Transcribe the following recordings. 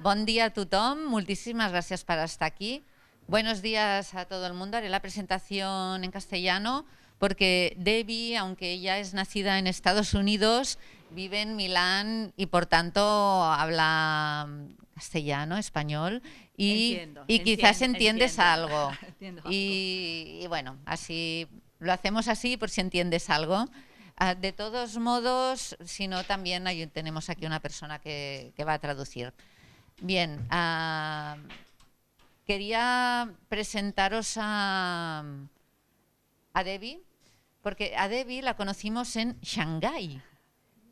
Bon dia a tothom, moltíssimas gracias por estar aquí. Buenos días a todo el mundo. Haré la presentación en castellano porque Debbie, aunque ella es nacida en Estados Unidos, vive en Milán y por tanto habla castellano, español y quizás entiendes algo. Y bueno, así lo hacemos así por si entiendes algo. De todos modos, si no, también tenemos aquí una persona que va a traducir. Bien, quería presentaros a Debbie, porque a Debbie la conocimos en Shanghái.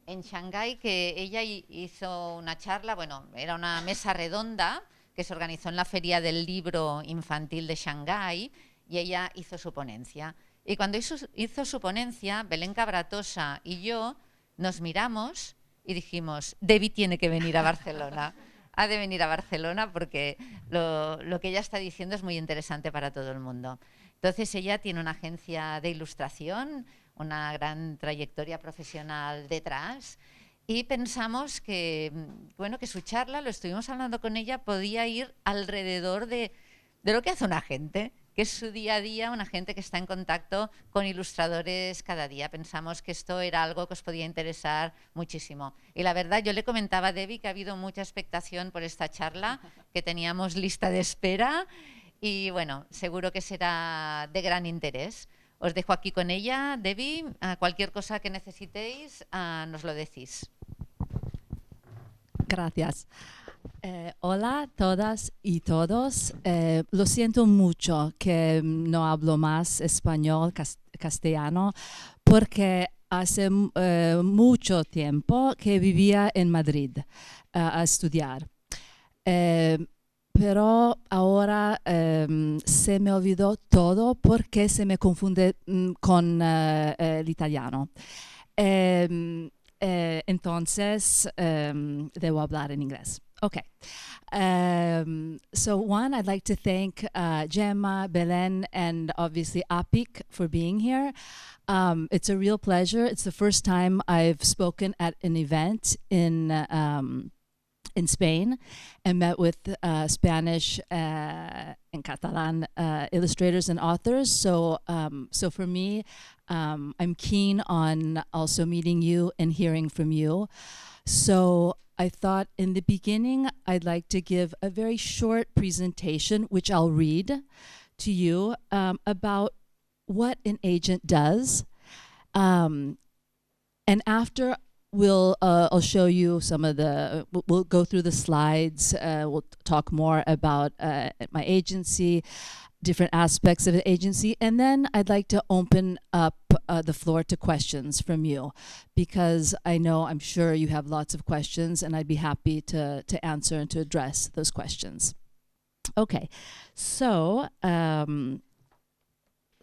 En Shanghái, que ella hizo una charla, bueno, era una mesa redonda que se organizó en la Feria del Libro Infantil de Shanghái y ella hizo su ponencia. Y cuando hizo su ponencia, Belén Cabratosa y yo nos miramos y dijimos, Debbie tiene que venir a Barcelona. Ha de venir a Barcelona porque lo que ella está diciendo es muy interesante para todo el mundo. Entonces ella tiene una agencia de ilustración, una gran trayectoria profesional detrás y pensamos que, bueno, que su charla, lo estuvimos hablando con ella, podía ir alrededor de lo que hace un agente, que es su día a día, una gente que está en contacto con ilustradores cada día. Pensamos que esto era algo que os podía interesar muchísimo. Y la verdad, yo le comentaba a Debbie que ha habido mucha expectación por esta charla, que teníamos lista de espera y bueno, seguro que será de gran interés. Os dejo aquí con ella, Debbie. Cualquier cosa que necesitéis, nos lo decís. Gracias. Hola a todas y todos. Lo siento mucho que no hablo más español, castellano, porque hace mucho tiempo que vivía en Madrid a estudiar. Pero ahora se me olvidó todo porque se me confunde con el italiano. Entonces, debo hablar en inglés. Okay. So one, I'd like to thank Gemma, Belen, and obviously Apik for being here. It's a real pleasure. It's the first time I've spoken at an event in Spain and met with Spanish and Catalan illustrators and authors. So for me, I'm keen on also meeting you and hearing from you. So I thought in the beginning, I'd like to give a very short presentation, which I'll read to you, about what an agent does. And after I'll show you some of we'll go through the slides. We'll talk more about my agency, different aspects of the agency, and then I'd like to open up the floor to questions from you, because I'm sure you have lots of questions, and I'd be happy to answer and to address those questions. Okay, so I'm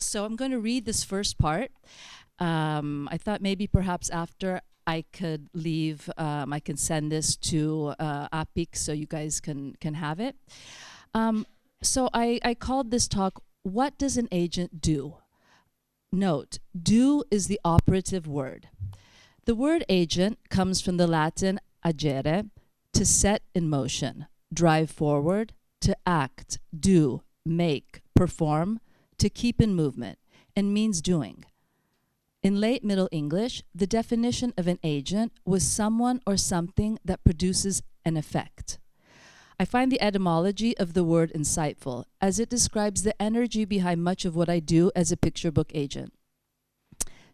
going to read this first part. I thought maybe perhaps after I could leave, I can send this to Apik so you guys can have it. So I called this talk, What Does an Agent Do? Note, do is the operative word. The word agent comes from the Latin agere, to set in motion, drive forward, to act, do, make, perform, to keep in movement, and means doing. In late Middle English, the definition of an agent was someone or something that produces an effect. I find the etymology of the word insightful, as it describes the energy behind much of what I do as a picture book agent.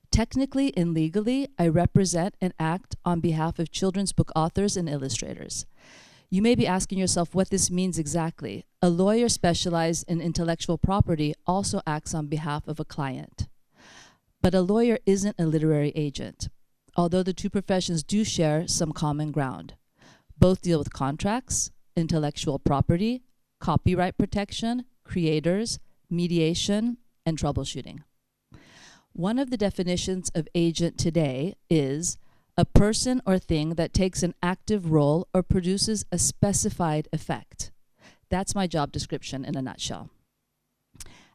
Technically and legally, I represent and act on behalf of children's book authors and illustrators. You may be asking yourself what this means exactly. A lawyer specialized in intellectual property also acts on behalf of a client. But a lawyer isn't a literary agent, although the two professions do share some common ground. Both deal with contracts, intellectual property, copyright protection, creators, mediation, and troubleshooting. One of the definitions of agent today is a person or thing that takes an active role or produces a specified effect. That's my job description in a nutshell.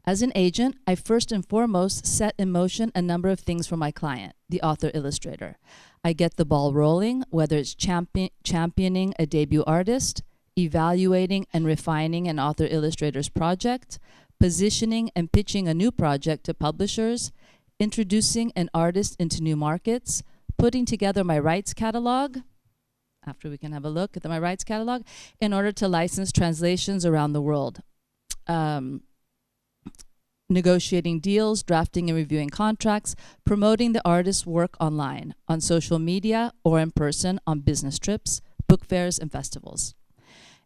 As an agent, I first and foremost set in motion a number of things for my client, the author-illustrator. I get the ball rolling, whether it's championing a debut artist, evaluating and refining an author-illustrator's project, positioning and pitching a new project to publishers, introducing an artist into new markets, putting together my rights catalog, after we can have a look at my rights catalog, in order to license translations around the world. Negotiating deals, drafting and reviewing contracts, promoting the artist's work online, on social media or in person on business trips, book fairs, and festivals.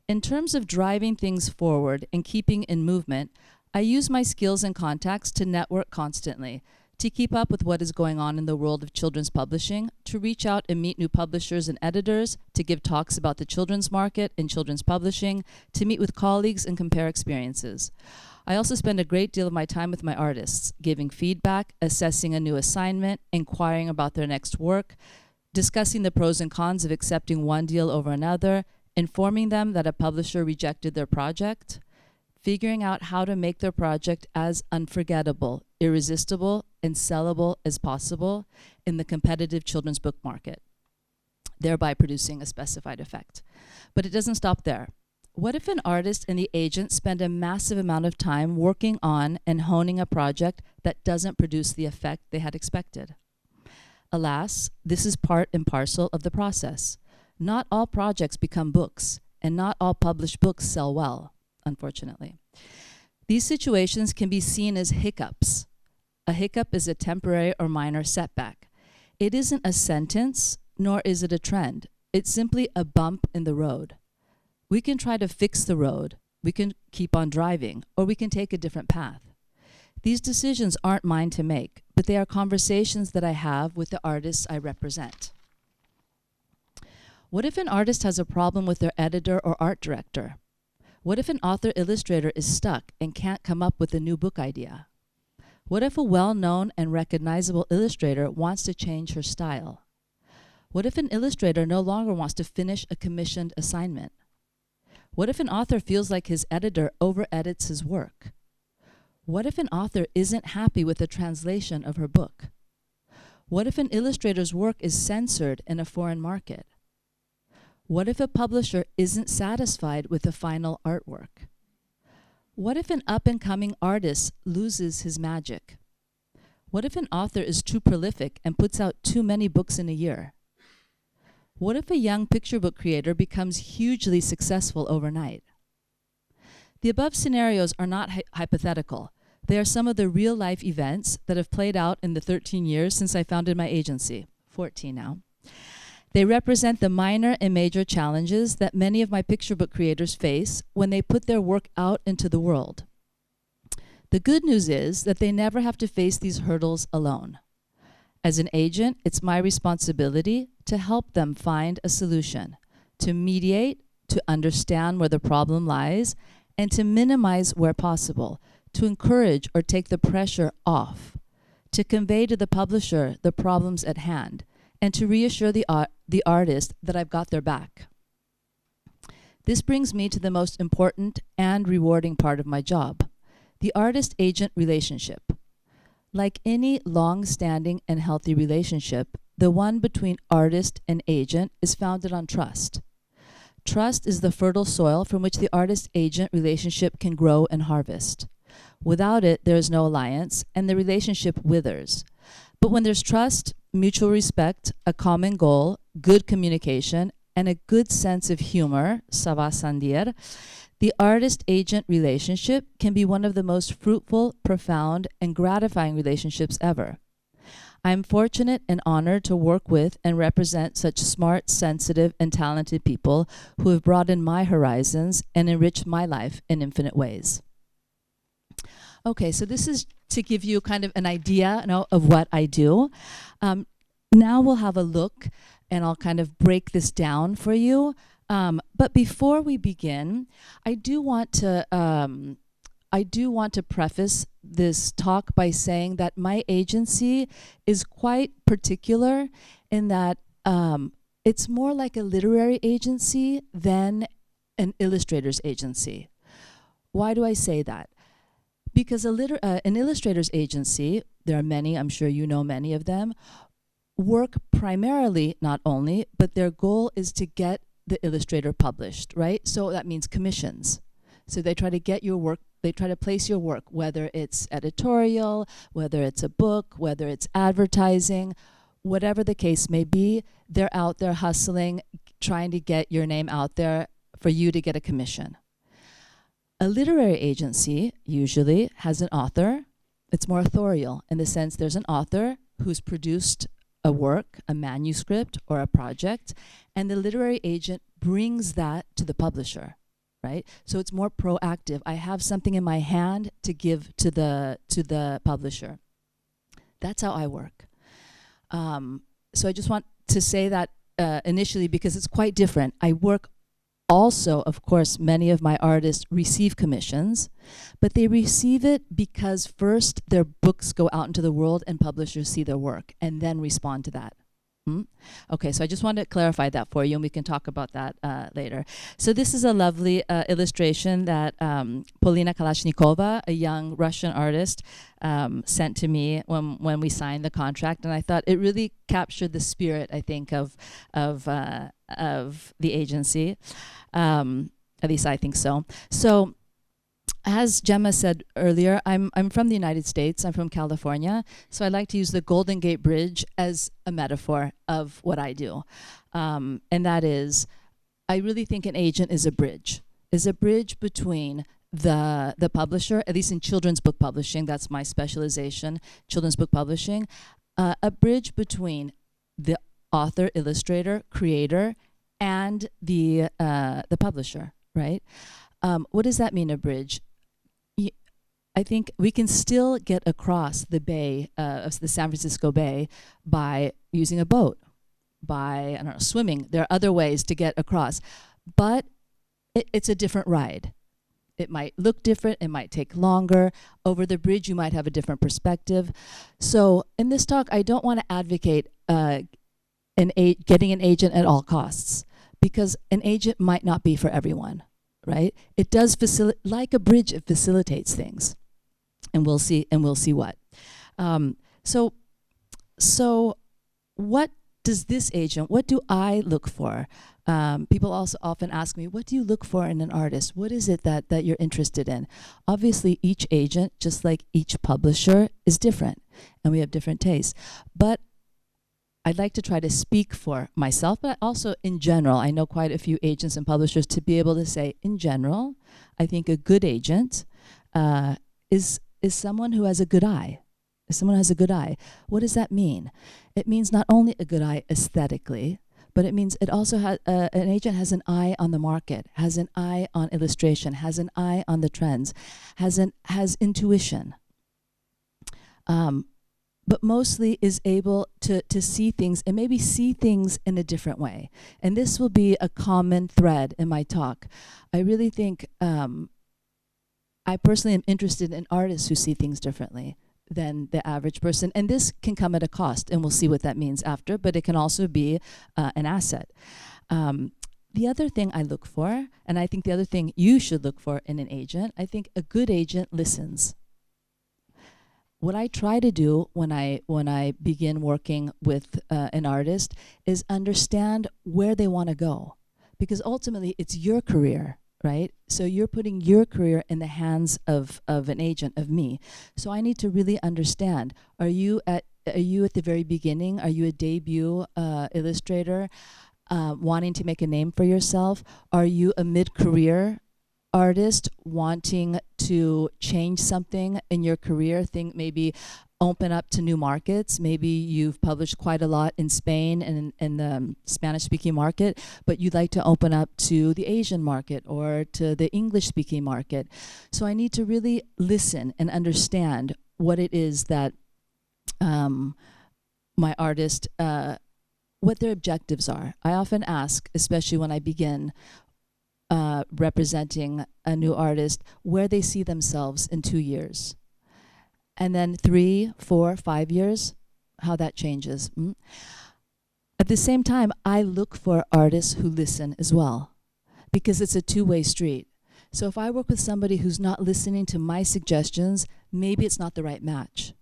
In terms of driving things forward and keeping in movement, I use my skills and contacts to network constantly, to keep up with what is going on in the world of children's publishing, to reach out and meet new publishers and editors, to give talks about the children's market and children's publishing, to meet with colleagues and compare experiences. I also spend a great deal of my time with my artists, giving feedback, assessing a new assignment, inquiring about their next work, discussing the pros and cons of accepting one deal over another, informing them that a publisher rejected their project, figuring out how to make their project as unforgettable, irresistible, and sellable as possible in the competitive children's book market, thereby producing a specified effect. But it doesn't stop there. What if an artist and the agent spend a massive amount of time working on and honing a project that doesn't produce the effect they had expected? Alas, this is part and parcel of the process. Not all projects become books, and not all published books sell well, unfortunately. These situations can be seen as hiccups. A hiccup is a temporary or minor setback. It isn't a sentence, nor is it a trend. It's simply a bump in the road. We can try to fix the road, we can keep on driving, or we can take a different path. These decisions aren't mine to make, but they are conversations that I have with the artists I represent. What if an artist has a problem with their editor or art director? What if an author-illustrator is stuck and can't come up with a new book idea? What if a well-known and recognizable illustrator wants to change her style? What if an illustrator no longer wants to finish a commissioned assignment? What if an author feels like his editor over-edits his work? What if an author isn't happy with the translation of her book? What if an illustrator's work is censored in a foreign market? What if a publisher isn't satisfied with the final artwork? What if an up-and-coming artist loses his magic? What if an author is too prolific and puts out too many books in a year? What if a young picture book creator becomes hugely successful overnight? The above scenarios are not hypothetical. They are some of the real-life events that have played out in the 13 years since I founded my agency, 14 now. They represent the minor and major challenges that many of my picture book creators face when they put their work out into the world. The good news is that they never have to face these hurdles alone. As an agent, it's my responsibility to help them find a solution, to mediate, to understand where the problem lies, and to minimize where possible, to encourage or take the pressure off, to convey to the publisher the problems at hand, and to reassure the artist that I've got their back. This brings me to the most important and rewarding part of my job, the artist-agent relationship. Like any long-standing and healthy relationship, the one between artist and agent is founded on trust. Trust is the fertile soil from which the artist-agent relationship can grow and harvest. Without it, there is no alliance, and the relationship withers. But when there's trust, mutual respect, a common goal, good communication, and a good sense of humor, ça va sans dire, the artist-agent relationship can be one of the most fruitful, profound, and gratifying relationships ever. I am fortunate and honored to work with and represent such smart, sensitive, and talented people who have broadened my horizons and enriched my life in infinite ways. Okay, so this is to give you kind of an idea of what I do. Now we'll have a look, and I'll kind of break this down for you. But before we begin, I do want to preface this talk by saying that my agency is quite particular in that it's more like a literary agency than an illustrator's agency. Why do I say that? Because an illustrator's agency, there are many, I'm sure you know many of them, work primarily, not only, but their goal is to get the Illustrator published, right? So that means commissions. So they try to get your work, they try to place your work, whether it's editorial, whether it's a book, whether it's advertising, whatever the case may be, they're out there hustling, trying to get your name out there for you to get a commission. A literary agency usually has an author. It's more authorial in the sense there's an author who's produced a work, a manuscript, or a project, and the literary agent brings that to the publisher, right? So it's more proactive. I have something in my hand to give to the publisher. That's how I work. So I just want to say that initially because it's quite different. I work also, of course, many of my artists receive commissions, but they receive it because first their books go out into the world and publishers see their work and then respond to that. Okay, so I just wanted to clarify that for you, and we can talk about that later. So this is a lovely illustration that Polina Kalashnikova, a young Russian artist, sent to me when we signed the contract, and I thought it really captured the spirit, I think, of the agency. At least I think so. So, as Gemma said earlier, I'm from the United States. I'm from California. So I like to use the Golden Gate Bridge as a metaphor of what I do. And that is, I really think an agent is a bridge between the publisher, at least in children's book publishing, that's my specialization, children's book publishing, a bridge between the author, illustrator, creator, and the publisher, right? What does that mean, a bridge? I think we can still get across the bay, of the San Francisco Bay, by using a boat, by, I don't know, swimming. There are other ways to get across, but it's a different ride. It might look different, it might take longer. Over the bridge, you might have a different perspective. So in this talk, I don't want to advocate getting an agent at all costs, because an agent might not be for everyone, right? It does like a bridge, it facilitates things. And we'll see what. So what does this agent, what do I look for? People also often ask me, what do you look for in an artist? What is it that you're interested in? Obviously, each agent, just like each publisher, is different, and we have different tastes. But I'd like to try to speak for myself, but also in general. I know quite a few agents and publishers, to be able to say, in general, I think a good agent is someone who has a good eye. Is someone who has a good eye. What does that mean? It means not only a good eye aesthetically, but it means it also has an agent has an eye on the market, has an eye on illustration, has an eye on the trends, has intuition. But mostly is able to see things, and maybe see things in a different way. And this will be a common thread in my talk. I really think I personally am interested in artists who see things differently than the average person. And this can come at a cost, and we'll see what that means after, but it can also be an asset. The other thing I look for, and I think the other thing you should look for in an agent, I think a good agent listens. What I try to do when I begin working with an artist is understand where they want to go, because ultimately it's your career, right? So you're putting your career in the hands of an agent, of me. So I need to really understand: are you at the very beginning? Are you a debut illustrator wanting to make a name for yourself? Are you a mid-career artist wanting to change something in your career, think maybe open up to new markets? Maybe you've published quite a lot in Spain and in the Spanish-speaking market, but you'd like to open up to the Asian market or to the English-speaking market. So I need to really listen and understand what it is that my artist, what their objectives are. I often ask, especially when I begin representing a new artist, where they see themselves in 2 years. And then 3, 4, 5 years, how that changes. At the same time, I look for artists who listen as well, because it's a two-way street. So if I work with somebody who's not listening to my suggestions, maybe it's not the right match.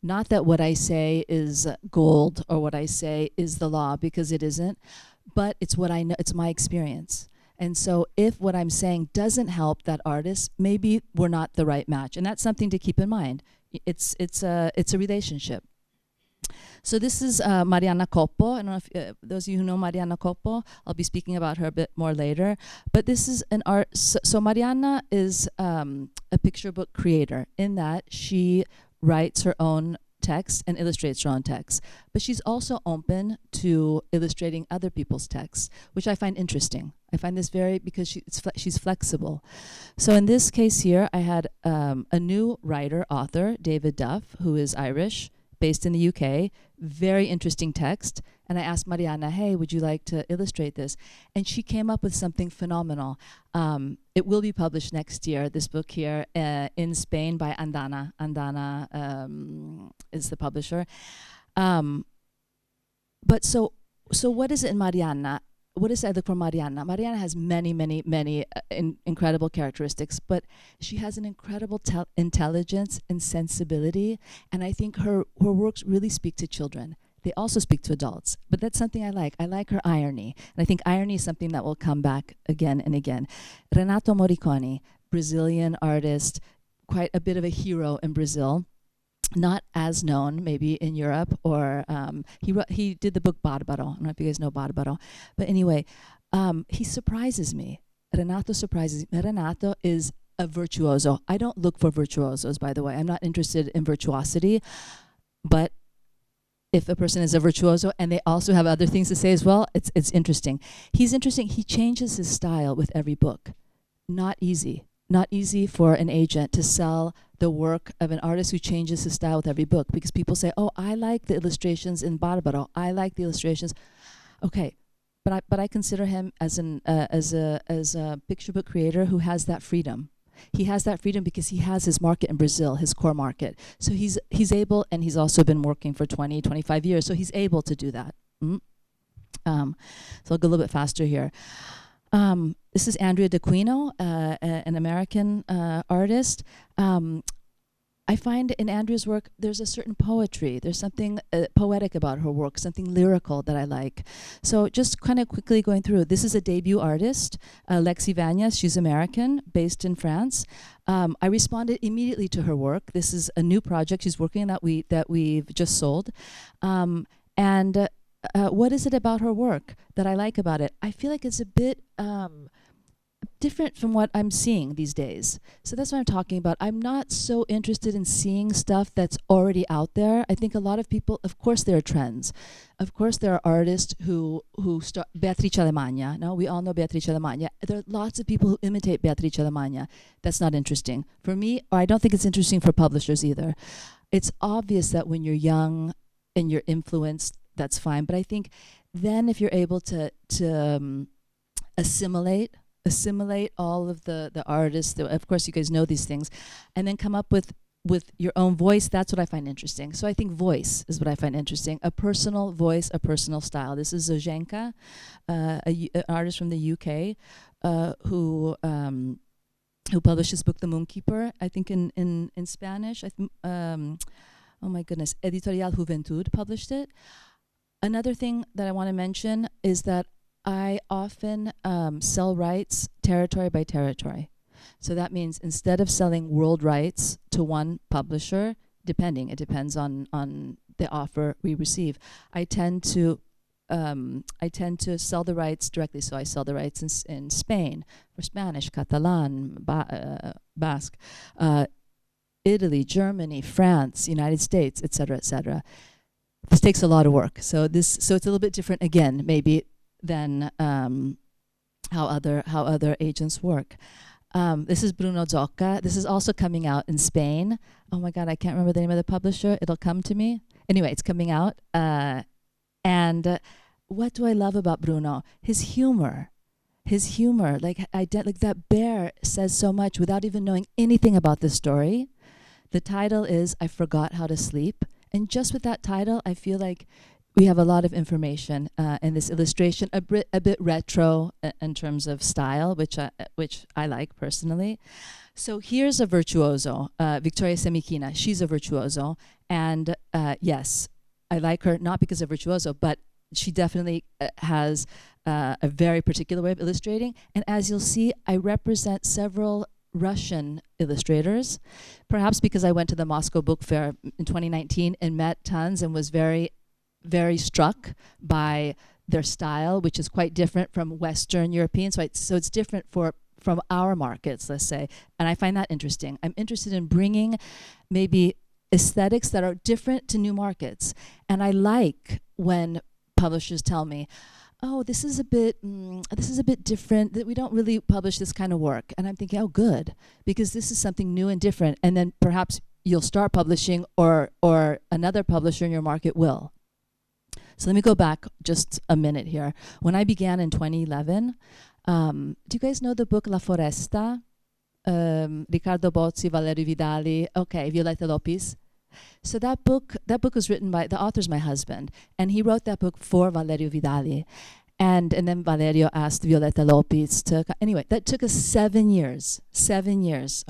Not that what I say is gold or what I say is the law, because it isn't, but it's what I know, it's my experience. And so if what I'm saying doesn't help that artist, maybe we're not the right match. And that's something to keep in mind. It's a relationship. So this is Mariana Coppo. I don't know if those of you who know Mariana Coppo, I'll be speaking about her a bit more later. But this is an art. So Mariana is a picture book creator in that she writes her own text and illustrates her own text. But she's also open to illustrating other people's texts, which I find interesting. I find this because she's flexible. So in this case here, I had a new writer, author, David Duff, who is Irish, based in the UK, very interesting text. And I asked Mariana, hey, would you like to illustrate this? And she came up with something phenomenal. It will be published next year, this book here, in Spain by Andana. Andana is the publisher. But so what is it in Mariana? What is it I look for Mariana? Mariana has many, many, many incredible characteristics, but she has an incredible intelligence and sensibility, and I think her works really speak to children. They also speak to adults, but that's something I like. I like her irony, and I think irony is something that will come back again and again. Renato Morricone, Brazilian artist, quite a bit of a hero in Brazil. Not as known maybe in Europe, or he did the book Barbaro. I don't know if you guys know Barbaro, but anyway, he surprises me. Renato surprises me. Renato is a virtuoso. I don't look for virtuosos, by the way. I'm not interested in virtuosity, but if a person is a virtuoso and they also have other things to say as well, it's interesting. He's interesting. He changes his style with every book. Not easy. Not easy for an agent to sell the work of an artist who changes his style with every book, because people say, oh, I like the illustrations in Barbaro. I like the illustrations. Okay, but I consider him as a picture book creator who has that freedom. He has that freedom because he has his market in Brazil, his core market. So he's able, and he's also been working for 20, 25 years, so he's able to do that. So I'll go a little bit faster here. This is Andrea D'Aquino, an American artist. I find in Andrea's work there's a certain poetry. There's something poetic about her work, something lyrical that I like. So just kind of quickly going through. This is a debut artist, Lexi Vanyas. She's American, based in France. I responded immediately to her work. This is a new project she's working on that we've just sold. What is it about her work that I like about it? I feel like it's a bit different from what I'm seeing these days. So that's what I'm talking about. I'm not so interested in seeing stuff that's already out there. I think a lot of people, of course there are trends. Of course there are artists who start, Beatrice Alemagna, no? We all know Beatrice Alemagna. There are lots of people who imitate Beatrice Alemagna. That's not interesting. For me, or I don't think it's interesting for publishers either. It's obvious that when you're young and you're influenced, that's fine. But I think then if you're able to assimilate all of the artists, of course you guys know these things, and then come up with your own voice, that's what I find interesting. So I think voice is what I find interesting. A personal voice, a personal style. This is Zdenka, an artist from the UK, who published his book The Moonkeeper, I think in Spanish. Oh my goodness, Editorial Juventud published it. Another thing that I want to mention is that I often sell rights territory by territory. So that means instead of selling world rights to one publisher, it depends on the offer we receive. I tend to sell the rights directly. So I sell the rights in Spain for Spanish, Catalan, Basque, Italy, Germany, France, United States, etc., etc. This takes a lot of work. So it's a little bit different again, maybe, than how other agents work. This is Bruno Zocca. This is also coming out in Spain. Oh my God, I can't remember the name of the publisher. It'll come to me. Anyway, it's coming out. And what do I love about Bruno? His humor. Like that bear says so much without even knowing anything about the story. The title is I Forgot How to Sleep. And just with that title, I feel like we have a lot of information in this illustration, a bit retro in terms of style, which I like personally. So here's a virtuoso, Victoria Semichina. She's a virtuoso, and yes, I like her not because of virtuoso, but she definitely has a very particular way of illustrating. And as you'll see, I represent several Russian illustrators, perhaps because I went to the Moscow Book Fair in 2019 and met tons and was very, very struck by their style, which is quite different from Western European. So it's different from our markets, let's say. And I find that interesting. I'm interested in bringing maybe aesthetics that are different to new markets. And I like when publishers tell me, oh, this is a bit different, that we don't really publish this kind of work. And I'm thinking, oh, good, because this is something new and different. And then perhaps you'll start publishing, or another publisher in your market will. So let me go back just a minute here. When I began in 2011, do you guys know the book La Foresta? Riccardo Bozzi, Valerio Vidali, okay, Violetta Lopez. So that book was written by, the author's my husband, and he wrote that book for Valerio Vidali. And then Valerio asked Violetta Lopez to, anyway, that took us 7 years,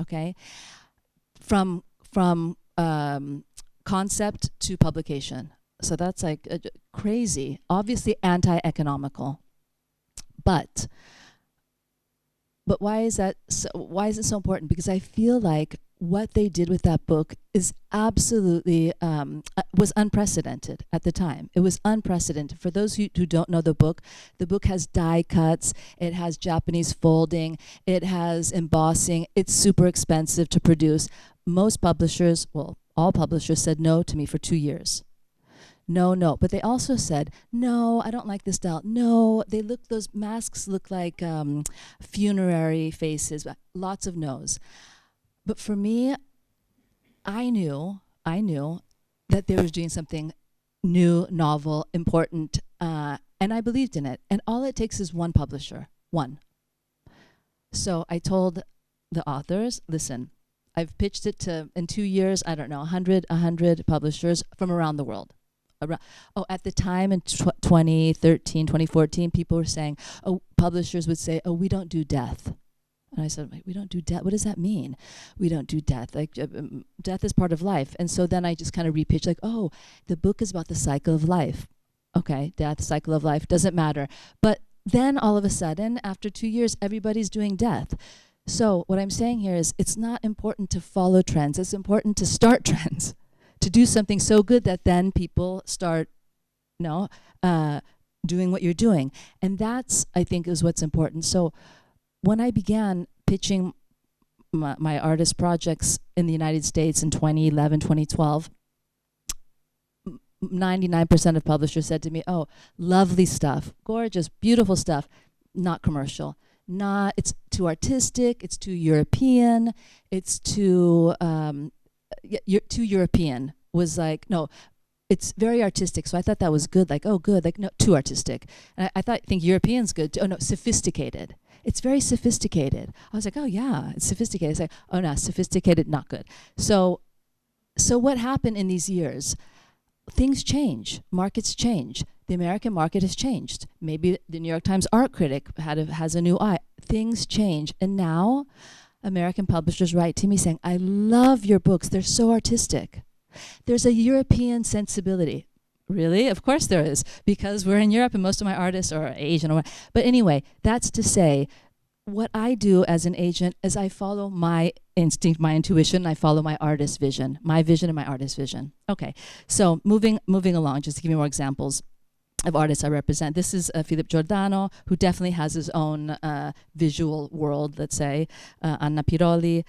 okay? From concept to publication. So that's like crazy, obviously anti-economical. But why is that? Why is it so important? Because I feel like what they did with that book is absolutely was unprecedented at the time. It was unprecedented. For those who don't know the book has die cuts. It has Japanese folding. It has embossing. It's super expensive to produce. Most publishers, well, all publishers said no to me for 2 years. No. But they also said, no, I don't like this style. No, those masks look like funerary faces. Lots of no's. But for me, I knew that they were doing something new, novel, important, and I believed in it. And all it takes is one publisher, one. So I told the authors, listen, I've pitched it to, in 2 years, I don't know, 100 publishers from around the world. At the time in 2013, 2014, people were saying, publishers would say, we don't do death. And I said, we don't do death? What does that mean? We don't do death. Like, death is part of life. And so then I just kind of repitched, like, the book is about the cycle of life. Okay, death, cycle of life, doesn't matter. But then all of a sudden, after 2 years, everybody's doing death. So what I'm saying here is, it's not important to follow trends. It's important to start trends. To do something so good that then people start, doing what you're doing. And that's, I think, is what's important. So when I began pitching my artist projects in the United States in 2011, 2012, 99% of publishers said to me, lovely stuff, gorgeous, beautiful stuff, not commercial. It's too artistic, it's too European, it's too European. Was like, no, it's very artistic. So I thought that was good, like, good, like, no, too artistic. And I think European's good too. No, sophisticated. It's very sophisticated. I was like, yeah, it's sophisticated. It's like, no, sophisticated, not good. So what happened in these years? Things change, markets change. The American market has changed. Maybe the New York Times art critic has a new eye. Things change. And now American publishers write to me saying, I love your books. They're so artistic. There's a European sensibility. Really? Of course there is, because we're in Europe and most of my artists are Asian. But anyway, that's to say, what I do as an agent is I follow my instinct, my intuition. I follow my artist vision, my vision and my artist vision. Okay, so moving along, just to give you more examples of artists I represent. This is Philip Giordano, who definitely has his own visual world, let's say. Anna Piroli.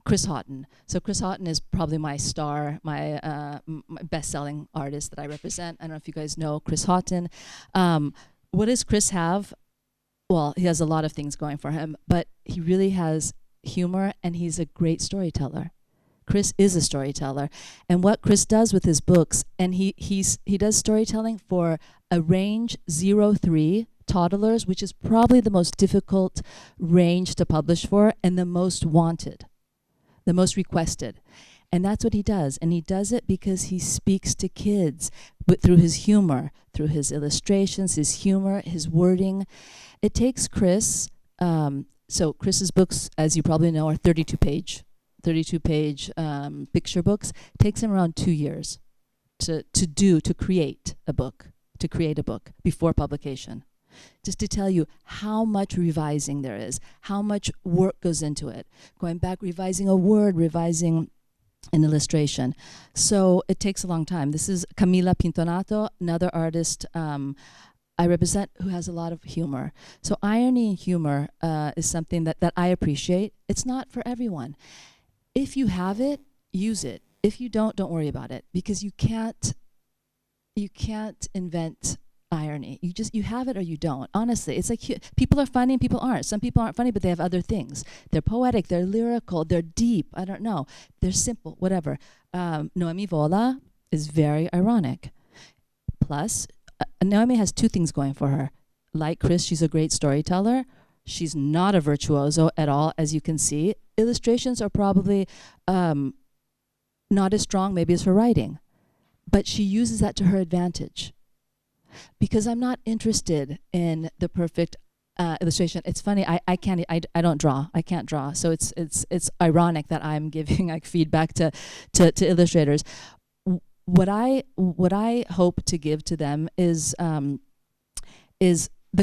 Chris Houghton. So Chris Houghton is probably my star, my best-selling artist that I represent. I don't know if you guys know Chris Houghton. What does Chris have? Well, he has a lot of things going for him, but he really has humor, and he's a great storyteller. Chris is a storyteller. And what Chris does with his books, and he does storytelling for a range 0-3 toddlers, which is probably the most difficult range to publish for and the most wanted. The most requested. And that's what he does. And he does it because he speaks to kids, but through his humor, through his illustrations, his humor, his wording. It takes Chris, so Chris's books, as you probably know, are 32-page picture books. It takes him around 2 years to create a book, to create a book before publication. Just to tell you how much revising there is, how much work goes into it. Going back, revising a word, revising an illustration. So it takes a long time. This is Camila Pintonato, another artist I represent who has a lot of humor. So irony and humor is something that I appreciate. It's not for everyone. If you have it, use it. If you don't worry about it, because you can't invent irony. You have it or you don't. Honestly, it's like people are funny and people aren't. Some people aren't funny, but they have other things. They're poetic, they're lyrical, they're deep. I don't know. They're simple, whatever. Noemi Vola is very ironic. Plus, Noemi has two things going for her. Like Chris, she's a great storyteller. She's not a virtuoso at all, as you can see. Illustrations are probably not as strong maybe as her writing. But she uses that to her advantage. Because I'm not interested in the perfect illustration. It's funny, I don't draw. I can't draw. So it's ironic that I'm giving like feedback to illustrators. What I hope to give to them is the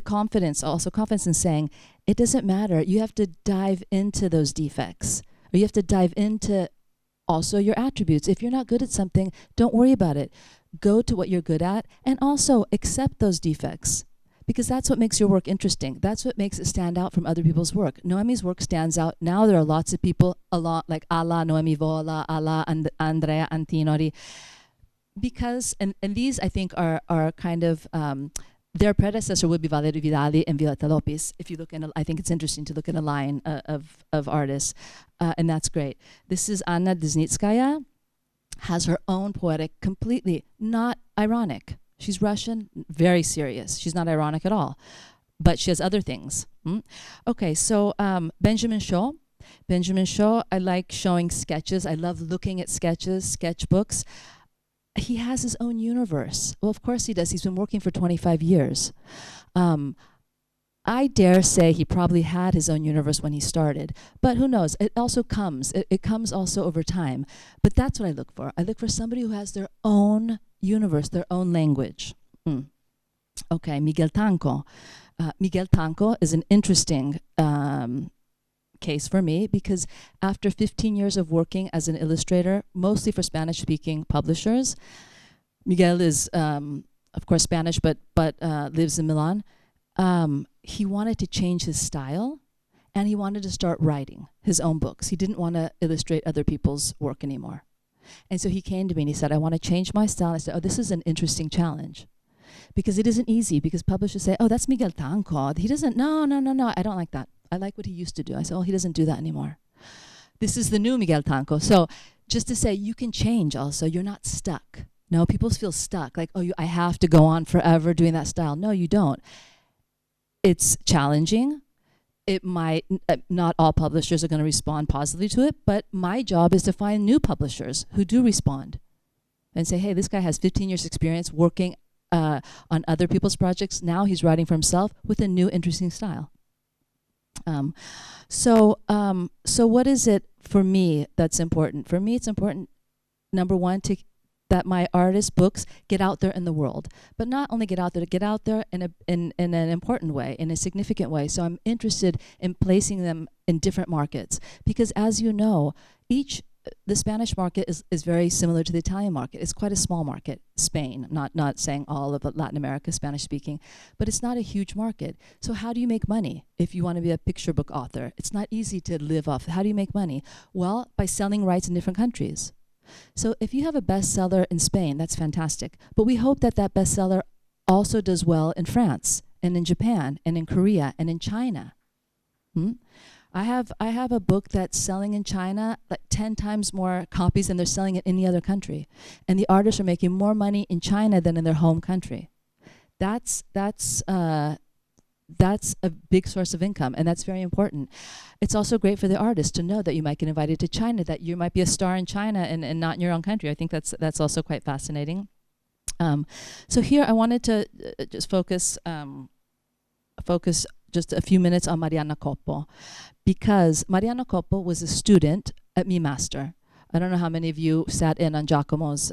confidence, also confidence in saying it doesn't matter. You have to dive into those defects, or you have to dive into also your attributes. If you're not good at something, don't worry about it. Go to what you're good at, and also accept those defects, because that's what makes your work interesting. That's what makes it stand out from other people's work. Noemi's work stands out. Now there are lots of people, a lot like alla Noemi Vola, alla Andrea Antinori, because, and these I think are kind of, their predecessor would be Valerio Vidali and Violeta Lopez. If you look in, I think it's interesting to look in a line of artists, and that's great. This is Anna Desnitskaya, has her own poetic, completely not ironic. She's Russian, very serious. She's not ironic at all, but she has other things. Okay, so Benjamin Shaw. Benjamin Shaw, I like showing sketches. I love looking at sketches, sketchbooks. He has his own universe. Well, of course he does. He's been working for 25 years. I dare say he probably had his own universe when he started, but who knows? It also comes. It comes also over time. But that's what I look for. I look for somebody who has their own universe, their own language. Okay, Miguel Tanco. Miguel Tanco is an interesting case for me, because after 15 years of working as an illustrator, mostly for Spanish-speaking publishers, Miguel is, of course, Spanish, but lives in Milan. He wanted to change his style, and he wanted to start writing his own books. He didn't want to illustrate other people's work anymore. And so he came to me and he said, I want to change my style. And I said, oh, this is an interesting challenge. Because it isn't easy, because publishers say, oh, that's Miguel Tanco. He doesn't, no, I don't like that. I like what he used to do. I said, oh, he doesn't do that anymore. This is the new Miguel Tanco. So just to say, you can change also. You're not stuck. No, people feel stuck. Like, oh, I have to go on forever doing that style. No, you don't. It's challenging. It might, not all publishers are going to respond positively to it, but my job is to find new publishers who do respond and say, hey, this guy has 15 years experience working on other people's projects. Now he's writing for himself with a new interesting style. So what is it for me that's important? For me, it's important, number one, that my artist books get out there in the world, but not only get out there in an important way, in a significant way. So I'm interested in placing them in different markets, because as you know, the Spanish market is very similar to the Italian market. It's quite a small market. Spain, not saying all of Latin America, Spanish speaking, but it's not a huge market. So how do you make money if you want to be a picture book author? It's not easy to live off. How do you make money? Well, by selling rights in different countries. So if you have a bestseller in Spain, that's fantastic. But we hope that bestseller also does well in France and in Japan and in Korea and in China. I have a book that's selling in China like 10 times more copies than they're selling in any other country. And the artists are making more money in China than in their home country. That's a big source of income, and that's very important. It's also great for the artist to know that you might get invited to China, that you might be a star in China and not in your own country. I think that's also quite fascinating. So here I wanted to just focus just a few minutes on Mariana Coppo, because Mariana Coppo was a student at Mi Master. I don't know how many of you sat in on Giacomo's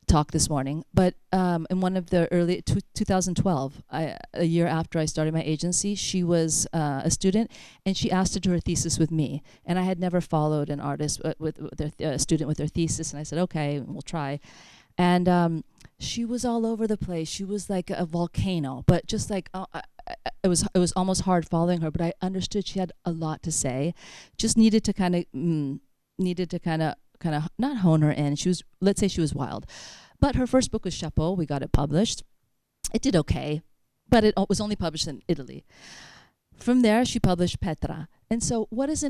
talk this morning, but in one of the early 2012, a year after I started my agency, she was a student, and she asked to do her thesis with me. And I had never followed an artist with their student with their thesis, and I said, okay, we'll try. And she was all over the place. She was like a volcano, but just like it was almost hard following her. But I understood she had a lot to say. Just needed to kind of not hone her in. Let's say she was wild. But her first book was Chapeau. We got it published. It did okay, but it was only published in Italy. From there, she published Petra. And so what does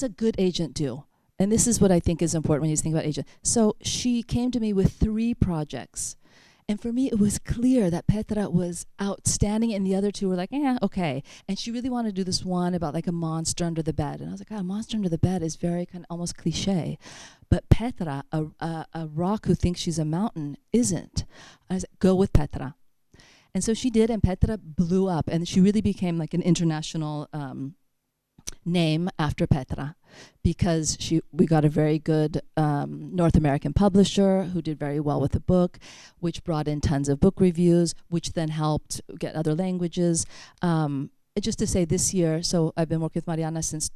a good agent do? And this is what I think is important when you think about agent. So she came to me with 3 projects. And for me, it was clear that Petra was outstanding, and the other 2 were like, okay. And she really wanted to do this one about like a monster under the bed. And I was like, a monster under the bed is very kind of almost cliche. But Petra, a rock who thinks she's a mountain, isn't. I said, go with Petra. And so she did, and Petra blew up, and she really became like an international name after Petra, because we got a very good North American publisher who did very well with the book, which brought in tons of book reviews, which then helped get other languages. Just to say, this year, so I've been working with Mariana since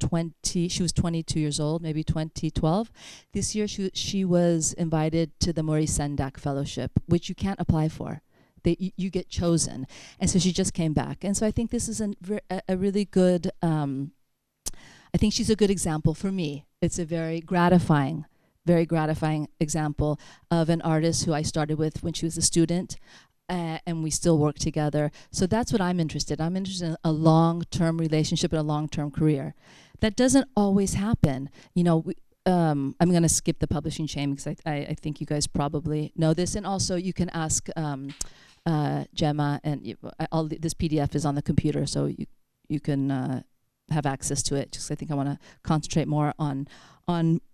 she was 22 years old, maybe 2012. This year she was invited to the Maurice Sendak Fellowship, which you can't apply for. You get chosen. And so she just came back. And so I think this is a really good, I think she's a good example for me. It's a very gratifying example of an artist who I started with when she was a student, and we still work together. So that's what I'm interested in. I'm interested in a long-term relationship and a long-term career. That doesn't always happen. You know, I'm going to skip the publishing chain because I think you guys probably know this. And also you can ask Gemma, and this PDF is on the computer, so you can have access to it. Just I think I want to concentrate more on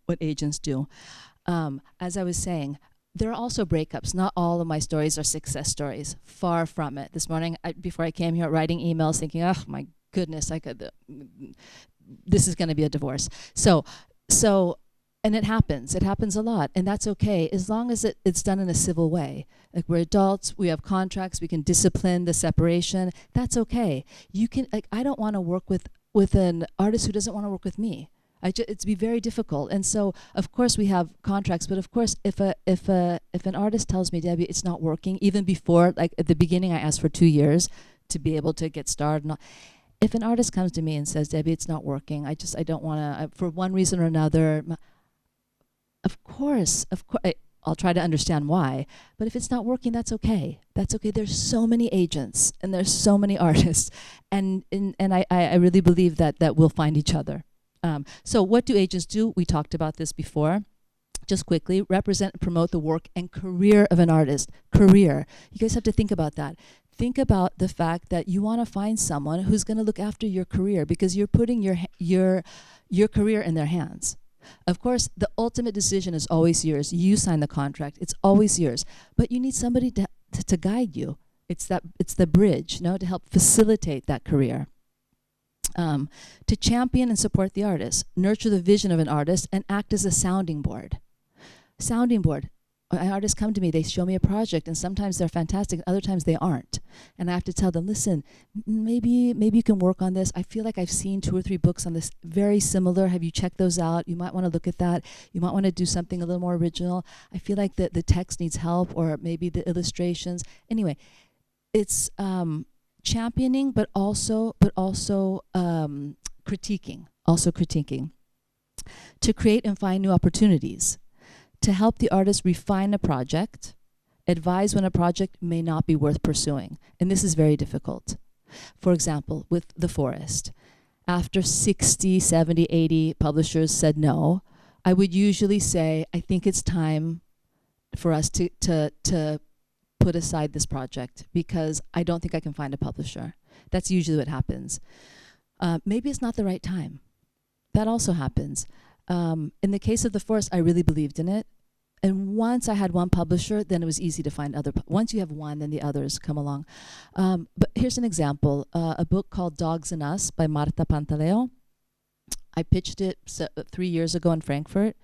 what agents do. As I was saying, there are also breakups. Not all of my stories are success stories. Far from it. This morning, before I came here, writing emails, thinking, oh my goodness, this is going to be a divorce. So, and it happens. It happens a lot, and that's okay as long as it's done in a civil way. Like, we're adults, we have contracts, we can discipline the separation. That's okay. You can. Like, I don't want to work with an artist who doesn't want to work with me. It'd be very difficult. And so, of course, we have contracts. But of course, if an artist tells me, Debbie, it's not working, even before, like at the beginning, I asked for 2 years to be able to get started. If an artist comes to me and says, Debbie, it's not working, I don't want to, for one reason or another, of course, I'll try to understand why. But if it's not working, that's okay. That's okay. There's so many agents and there's so many artists, and I really believe that we'll find each other. So what do agents do? We talked about this before. Just quickly, represent and promote the work and career of an artist. Career. You guys have to think about that. Think about the fact that you want to find someone who's going to look after your career, because you're putting your career in their hands. Of course, the ultimate decision is always yours. You sign the contract. It's always yours. But you need somebody to guide you. It's the bridge, to help facilitate that career. To champion and support the artist, nurture the vision of an artist, and act as a sounding board. Sounding board. An artists come to me, they show me a project, and sometimes they're fantastic, other times they aren't. And I have to tell them, listen, maybe you can work on this. I feel like I've seen 2 or 3 books on this very similar. Have you checked those out? You might want to look at that. You might want to do something a little more original. I feel like the text needs help, or maybe the illustrations. Anyway, it's championing, but also critiquing. Also critiquing. To create and find new opportunities. To help the artist refine a project, advise when a project may not be worth pursuing. And this is very difficult. For example, with The Forest, after 60, 70, 80 publishers said no, I would usually say, I think it's time for us to put aside this project, because I don't think I can find a publisher. That's usually what happens. Maybe it's not the right time. That also happens. In the case of The Forest, I really believed in it. And once I had one publisher, then it was easy to find other. Once you have one, then the others come along. But here's an example. A book called Dogs and Us by Marta Pantaleo. I pitched it 3 years ago in Frankfurt.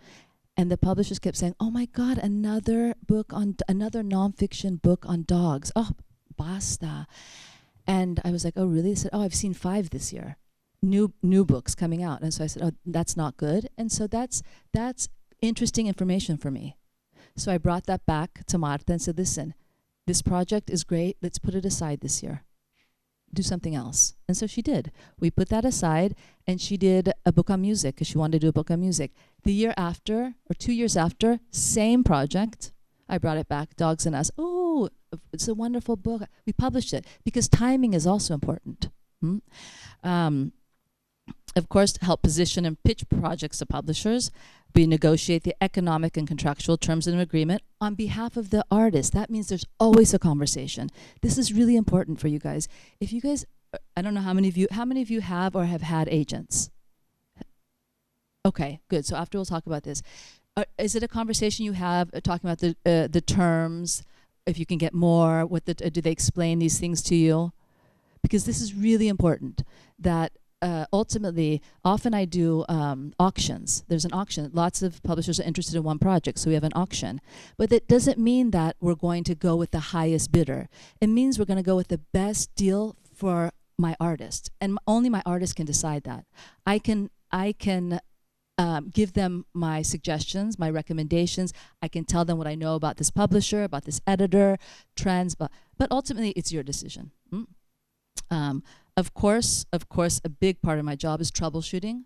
And the publishers kept saying, "Oh my God, another nonfiction book on dogs. Oh, basta." And I was like, "Oh, really?" They said, "Oh, I've seen 5 this year, new books coming out." And so I said, "Oh, that's not good." And so that's interesting information for me. So I brought that back to Marta and said, "Listen, this project is great. Let's put it aside this year. Do something else." And so she did. We put that aside, and she did a book on music because she wanted to do a book on music. The year after, or 2 years after, same project. I brought it back, Dogs and Us. Oh, it's a wonderful book. We published it because timing is also important. Of course, to help position and pitch projects to publishers, we negotiate the economic and contractual terms of an agreement on behalf of the artist. That means there's always a conversation. This is really important for you guys. If you guys, I don't know how many of you have or have had agents? Okay, good. So after we'll talk about this. Is it a conversation you have talking about the terms, if you can get more, do they explain these things to you? Because this is really important, that ultimately, often I do auctions. There's an auction. Lots of publishers are interested in one project, so we have an auction. But that doesn't mean that we're going to go with the highest bidder. It means we're going to go with the best deal for my artist, and only my artist can decide that. I can give them my suggestions, my recommendations. I can tell them what I know about this publisher, about this editor, trends, but ultimately it's your decision. Of course, a big part of my job is troubleshooting.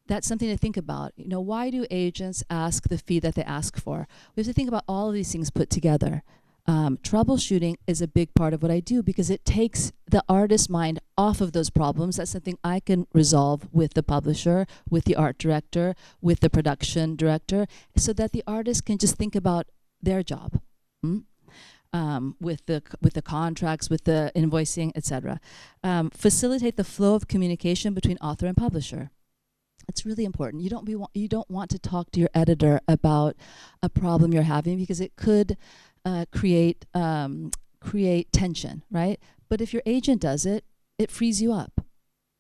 That's something to think about. You know, why do agents ask the fee that they ask for? We have to think about all of these things put together. Troubleshooting is a big part of what I do because it takes the artist's mind off of those problems. That's something I can resolve with the publisher, with the art director, with the production director, so that the artist can just think about their job. With the contracts, with the invoicing, etc. Facilitate the flow of communication between author and publisher. It's really important. You don't want to talk to your editor about a problem you're having because it could create tension, right? But if your agent does it, it frees you up.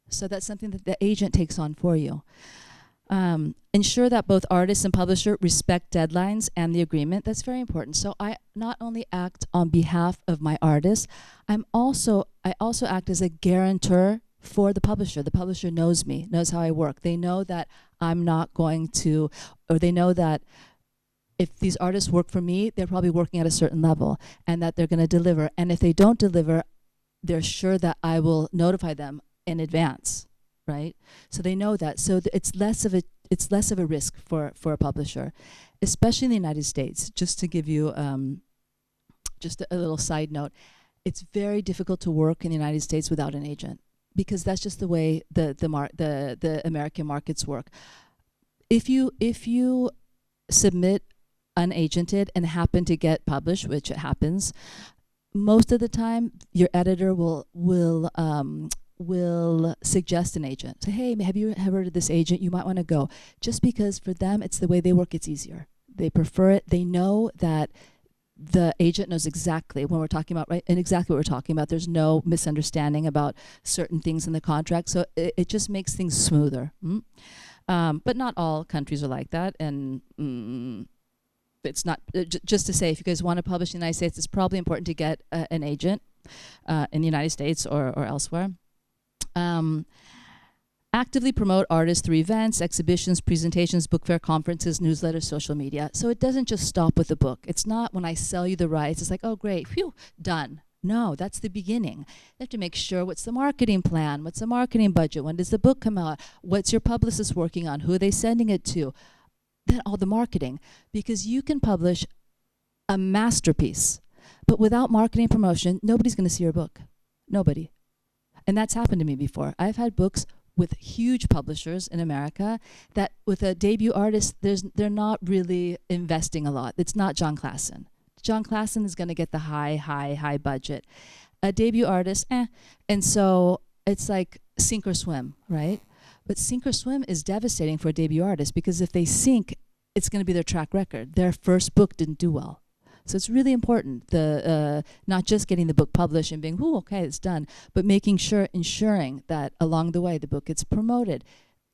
So that's something that the agent takes on for you. Ensure that both artist and publisher respect deadlines and the agreement. That's very important. So I not only act on behalf of my artist, I also act as a guarantor for the publisher. The publisher knows me, knows how I work. They know that I'm not going to, or they know that if these artists work for me, they're probably working at a certain level and that they're going to deliver. And if they don't deliver, they're sure that I will notify them in advance. Right, so they know that. So it's less of a risk for a publisher, especially in the United States. Just to give you just a little side note, it's very difficult to work in the United States without an agent because that's just the way the American markets work. If you submit unagented and happen to get published, which it happens, most of the time your editor will suggest an agent. Say, hey, have you heard of this agent? You might want to go. Just because for them, it's the way they work, it's easier. They prefer it. They know that the agent knows exactly when we're talking about, right, and exactly what we're talking about. There's no misunderstanding about certain things in the contract. So it just makes things smoother. But not all countries are like that. And it's not, just to say, if you guys want to publish in the United States, it's probably important to get an agent in the United States or elsewhere. Actively promote artists through events, exhibitions, presentations, book fair, conferences, newsletters, social media. So it doesn't just stop with the book. It's not when I sell you the rights, it's like, oh, great, phew, done. No, that's the beginning. You have to make sure, what's the marketing plan? What's the marketing budget? When does the book come out? What's your publicist working on? Who are they sending it to? Then all the marketing. Because you can publish a masterpiece, but without marketing promotion, nobody's going to see your book. Nobody. And that's happened to me before. I've had books with huge publishers in America that with a debut artist, they're not really investing a lot. It's not John Klassen. John Klassen is going to get the high budget. A debut artist, And so it's like sink or swim, right? But sink or swim is devastating for a debut artist because if they sink, it's going to be their track record. Their first book didn't do well. So it's really important, not just getting the book published and being, okay, it's done, but ensuring that along the way the book gets promoted,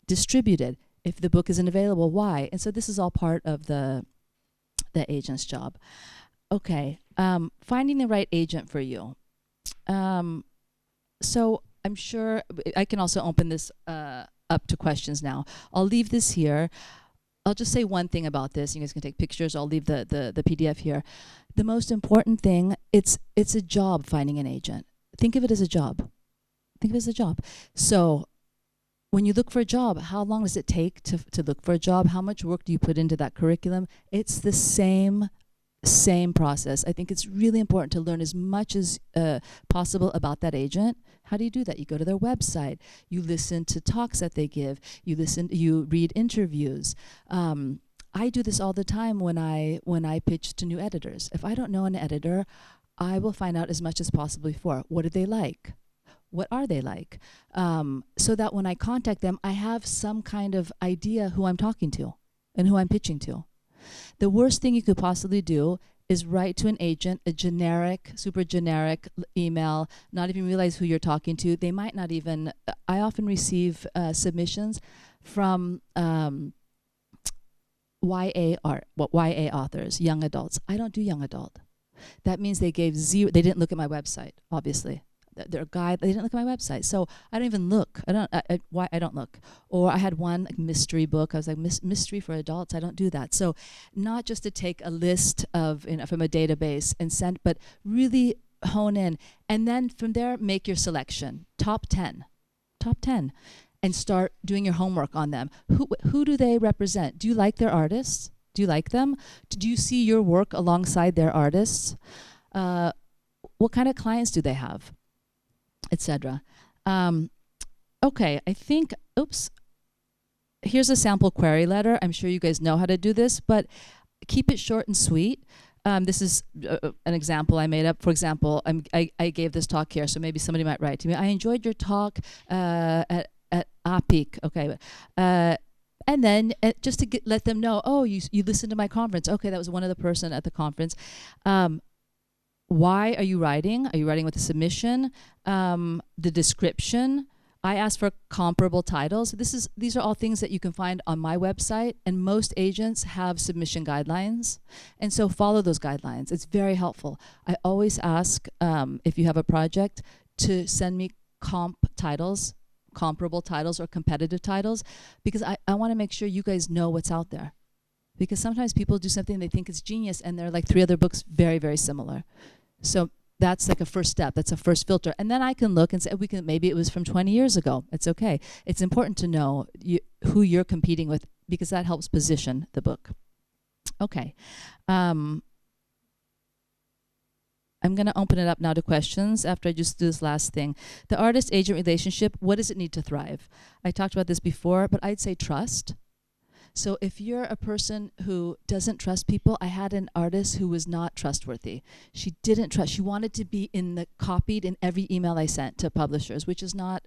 distributed, If the book isn't available, why? And so this is all part of the agent's job. Okay, finding the right agent for you. So I'm sure I can also open this up to questions now. I'll leave this here. I'll just say one thing about this. You guys can take pictures. I'll leave the PDF here. The most important thing, it's a job finding an agent. Think of it as a job. Think of it as a job. So when you look for a job, how long does it take to look for a job? How much work do you put into that curriculum? It's the same process. I think it's really important to learn as much as possible about that agent. How do you do that? You go to their website. You listen to talks that they give. You read interviews. I do this all the time when I pitch to new editors. If I don't know an editor, I will find out as much as possible before. What do they like? What are they like? So that when I contact them, I have some kind of idea who I'm talking to and who I'm pitching to. The worst thing you could possibly do is write to an agent a generic, super generic email, not even realize who you're talking to. They might not even, I often receive submissions from YA authors, young adults. I don't do young adult. That means they didn't look at my website, obviously. Their guide, they didn't look at my website, so I don't even look. Why I don't look. Or I had one mystery book. I was like, mystery for adults. I don't do that. So, not just to take a list of from a database and send, but really hone in, and then from there make your selection. Top 10, and start doing your homework on them. Who do they represent? Do you like their artists? Do you like them? Do you see your work alongside their artists? What kind of clients do they have? Etc. Okay, I think, here's a sample query letter. I'm sure you guys know how to do this, but keep it short and sweet. This is an example I made up. For example, I gave this talk here, so maybe somebody might write to me. I enjoyed your talk at APIC. Okay. And then just to let them know, oh, you listened to my conference. Okay, that was one of the person at the conference. Why are you writing? Are you writing with a submission? The description. I asked for comparable titles. These are all things that you can find on my website, and most agents have submission guidelines, and so follow those guidelines. It's very helpful. I always ask if you have a project to send me comparable titles or competitive titles, because I want to make sure you guys know what's out there. Because sometimes people do something they think is genius, and there are like 3 other books very, very similar. So that's like a first step. That's a first filter. And then I can look and say, maybe it was from 20 years ago. It's okay. It's important to know who you're competing with, because that helps position the book. Okay. I'm going to open it up now to questions after I just do this last thing. The artist-agent relationship, what does it need to thrive? I talked about this before, but I'd say trust. So if you're a person who doesn't trust people, I had an artist who was not trustworthy. She didn't trust. She wanted to be copied in every email I sent to publishers, which is not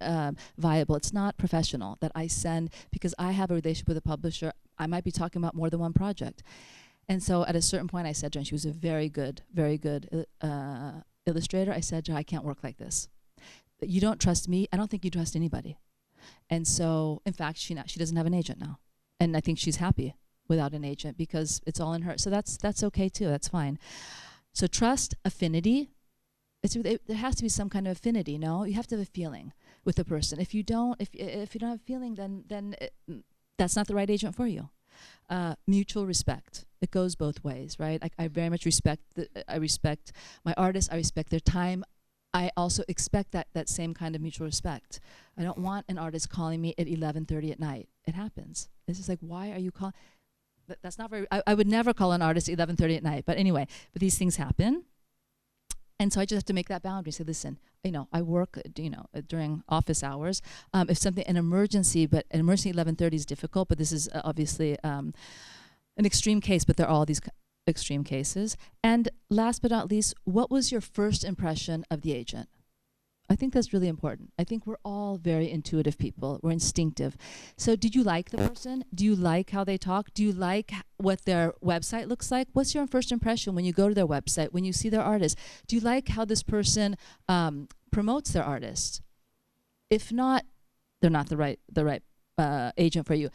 viable. It's not professional that I send, because I have a relationship with a publisher. I might be talking about more than one project. And so at a certain point I said to her, and she was a very good illustrator, I said to her, I can't work like this. You don't trust me. I don't think you trust anybody. And so, in fact, she doesn't have an agent now. And I think she's happy without an agent, because it's all in her. So that's okay too. That's fine. So trust, affinity. There has to be some kind of affinity. No, you have to have a feeling with a person. If you don't have a feeling, then that's not the right agent for you. Mutual respect. It goes both ways, right? I very much respect. I respect my artists. I respect their time. I also expect that same kind of mutual respect. I don't want an artist calling me at 11:30 at night. It happens. It's just like, why are you calling? That's not very. I would never call an artist at 11:30 at night. But anyway, these things happen, and so I just have to make that boundary. Say, listen, I work, during office hours. If an emergency at 11:30 is difficult, but this is obviously an extreme case. But there are all these extreme cases. And last but not least, what was your first impression of the agent? I think that's really important. I think we're all very intuitive people. We're instinctive. So did you like the person? Do you like how they talk? Do you like what their website looks like? What's your first impression when you go to their website, when you see their artist? Do you like how this person promotes their artist? If not, they're not the right agent for you.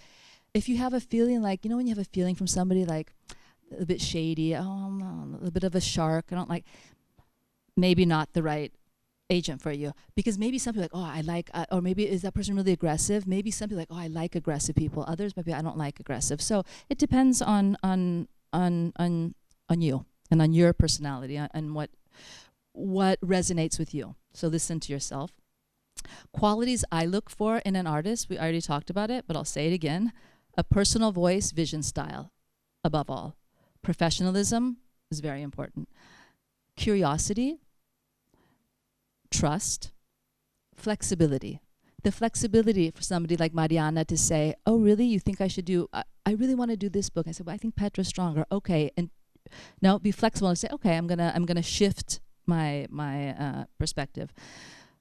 if you have a feeling like, when you have a feeling from somebody like a bit shady, a bit of a shark, I don't like, maybe not the right agent for you, because maybe some people are like, oh, I like, or maybe is that person really aggressive? Maybe some people are like, oh, I like aggressive people. Others maybe I don't like aggressive. So it depends on you and on your personality and what resonates with you. So listen to yourself. Qualities I look for in an artist, we already talked about it, but I'll say it again. A personal voice, vision, style, above all. Professionalism is very important. Curiosity, trust, flexibility. The flexibility for somebody like Mariana to say, oh, really? You think I should do, I really want to do this book. I said, well, I think Petra's stronger. Okay. And no, be flexible and say, okay, I'm gonna shift my perspective.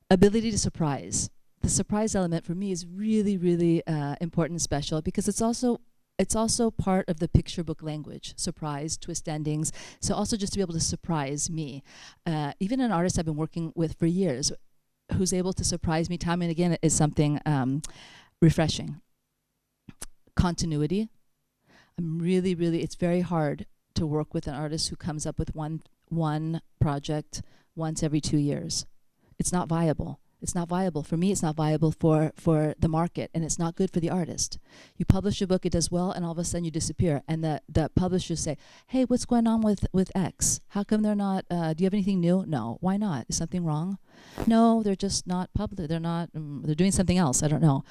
Ability to surprise. The surprise element for me is really, really important and special, because it's also part of the picture book language. Surprise, twist endings. So also just to be able to surprise me. Even an artist I've been working with for years, who's able to surprise me time and again, is something refreshing. Continuity. It's very hard to work with an artist who comes up with one project once every 2 years. It's not viable. It's not viable for me. It's not viable for the market, and it's not good for the artist. You publish a book, it does well, and all of a sudden you disappear, and the publishers say, "Hey, what's going on with X? How come they're not? Do you have anything new? No. Why not? Is something wrong? No, they're just not public. They're not. They're doing something else. I don't know.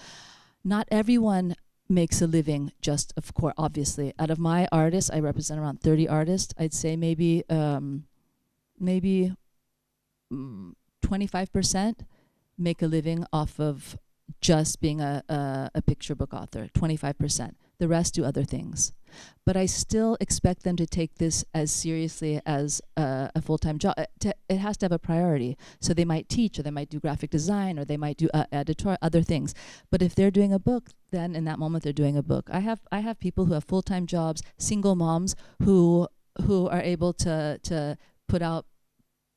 Not everyone makes a living just, of course, obviously. Out of my artists, I represent around 30 artists. I'd say maybe 25% make a living off of just being a picture book author, 25%. The rest do other things. But I still expect them to take this as seriously as a full-time job. It has to have a priority. So they might teach, or they might do graphic design, or they might do editorial, other things. But if they're doing a book, then in that moment they're doing a book. I have people who have full-time jobs, single moms who are able to put out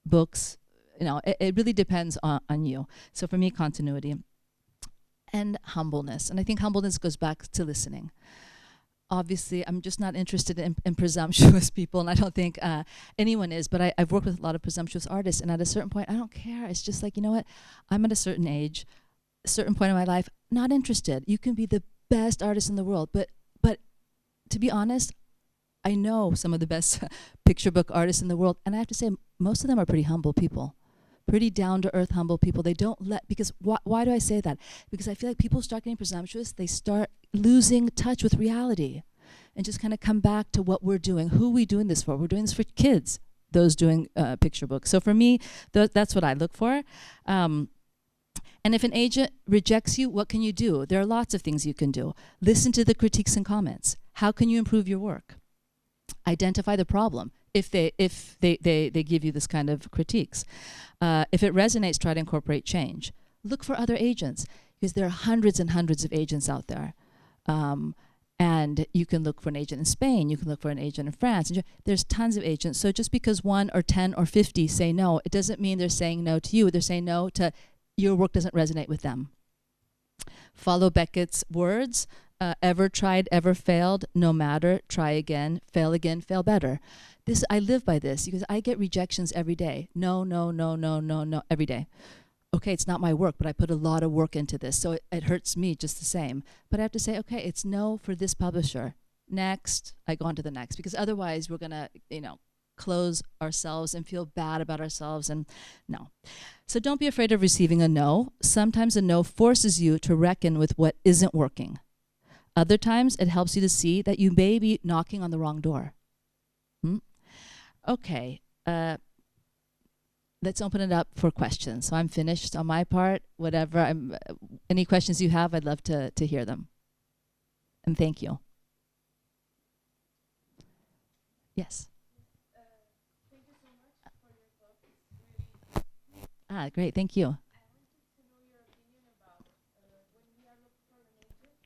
books. It really depends on you. So for me, continuity and humbleness. And I think humbleness goes back to listening. Obviously, I'm just not interested in presumptuous people, and I don't think anyone is, but I've worked with a lot of presumptuous artists, and at a certain point, I don't care. It's just like, you know what? I'm at a certain age, a certain point in my life, not interested. You can be the best artist in the world, but to be honest, I know some of the best picture book artists in the world, and I have to say, most of them are pretty humble people. Pretty down-to-earth, humble people. They don't because why do I say that? Because I feel like people start getting presumptuous, they start losing touch with reality and just kind of come back to what we're doing. Who are we doing this for? We're doing this for kids, those doing picture books. So for me, that's what I look for. And if an agent rejects you, what can you do? There are lots of things you can do. Listen to the critiques and comments. How can you improve your work? Identify the problem. If they give you this kind of critiques. If it resonates, try to incorporate change. Look for other agents, because there are hundreds and hundreds of agents out there. And you can look for an agent in Spain, you can look for an agent in France. There's tons of agents. So just because 1 or 10 or 50 say no, it doesn't mean they're saying no to you. They're saying no to your work doesn't resonate with them. Follow Beckett's words. Ever tried, ever failed, no matter, try again, fail better. I live by this, because I get rejections every day. No, every day. Okay, it's not my work, but I put a lot of work into this, so it hurts me just the same. But I have to say, okay, it's no for this publisher. Next, I go on to the next, because otherwise we're gonna, close ourselves and feel bad about ourselves, and no. So don't be afraid of receiving a no. Sometimes a no forces you to reckon with what isn't working. Other times, it helps you to see that you may be knocking on the wrong door. Okay, let's open it up for questions. So I'm finished on my part. Whatever, any questions you have, I'd love to hear them. And thank you. Yes. Thank you so much for your talk. It's really Great, thank you. I wanted to know your opinion about when we are looking for an agent.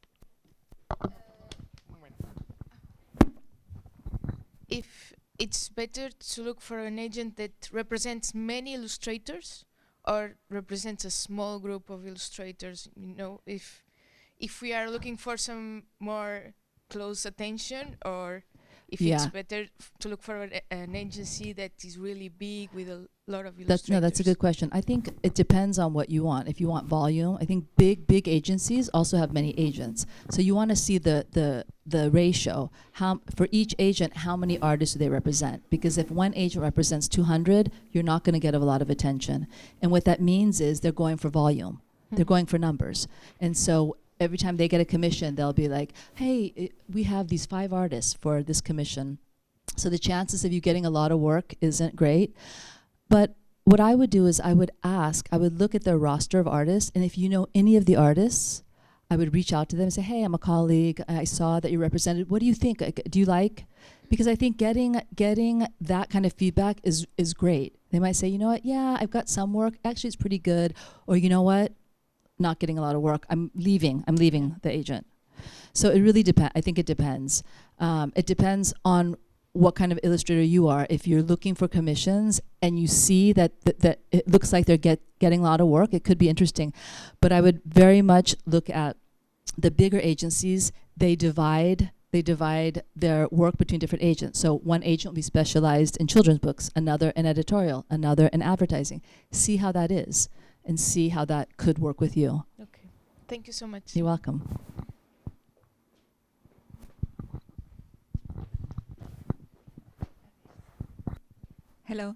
If it's better to look for an agent that represents many illustrators or represents a small group of illustrators, if if we are looking for some more close attention, or if Yeah. it's better to look for an agency that is really big with a lot of illustrators. That's a good question. I think it depends on what you want. If you want volume, I think big agencies also have many agents. So you want to see the ratio. How for each agent, how many artists do they represent? Because if one agent represents 200, you're not going to get a lot of attention. And what that means is they're going for volume. They're going for numbers. And so every time they get a commission, they'll be like, hey, we have these 5 artists for this commission. So the chances of you getting a lot of work isn't great. But what I would do is I would look at their roster of artists, and if you know any of the artists, I would reach out to them and say, hey, I'm a colleague. I saw that you represented. What do you think? Do you like? Because I think getting that kind of feedback is great. They might say, you know what, yeah, I've got some work. Actually, it's pretty good. Or you know what, not getting a lot of work. I'm leaving the agent. So it really depends. I think it depends. It depends on what kind of illustrator you are. If you're looking for commissions and you see that it looks like they're getting a lot of work, it could be interesting. But I would very much look at the bigger agencies. They divide their work between different agents. So one agent will be specialized in children's books, another in editorial, another in advertising. See how that is and see how that could work with you. Okay. Thank you so much. You're welcome. Hello.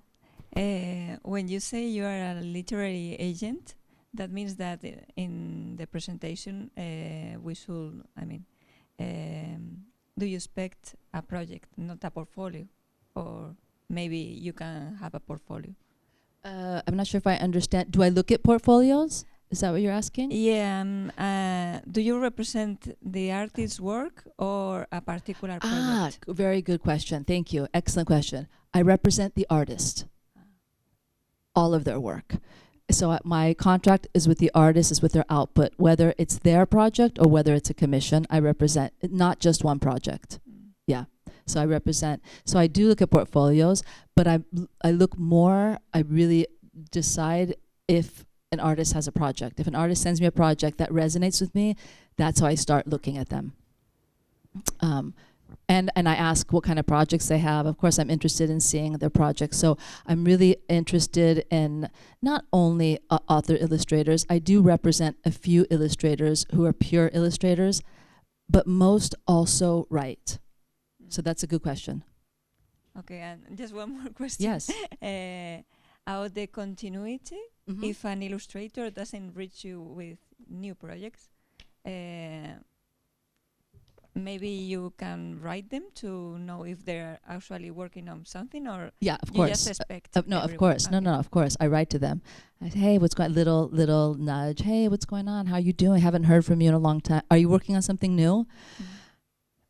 When you say you are a literary agent, that means that in the presentation we should, do you expect a project, not a portfolio? Or maybe you can have a portfolio? I'm not sure if I understand. Do I look at portfolios? Is that what you're asking? Yeah. Do you represent the artist's work or a particular project? Very good question. Thank you. Excellent question. I represent the artist, all of their work. So my contract is with the artist, is with their output. Whether it's their project or whether it's a commission, I represent not just one project. Yeah. So I represent. So I do look at portfolios, but I really decide if an artist has a project. If an artist sends me a project that resonates with me, that's how I start looking at them. And I ask what kind of projects they have. Of course, I'm interested in seeing their projects. So I'm really interested in not only author illustrators. I do represent a few illustrators who are pure illustrators, but most also write. So that's a good question. Okay, and just one more question. Yes. About the continuity, Mm-hmm. if an illustrator doesn't reach you with new projects, maybe you can write them to know if they're actually working on something, or Yeah, of you course. just expect No, of everyone? course. Okay. No, of course. I write to them. I say, hey, what's going? Little nudge. Hey, what's going on? How you doing? Haven't heard from you in a long time. Are you working on something new? Mm.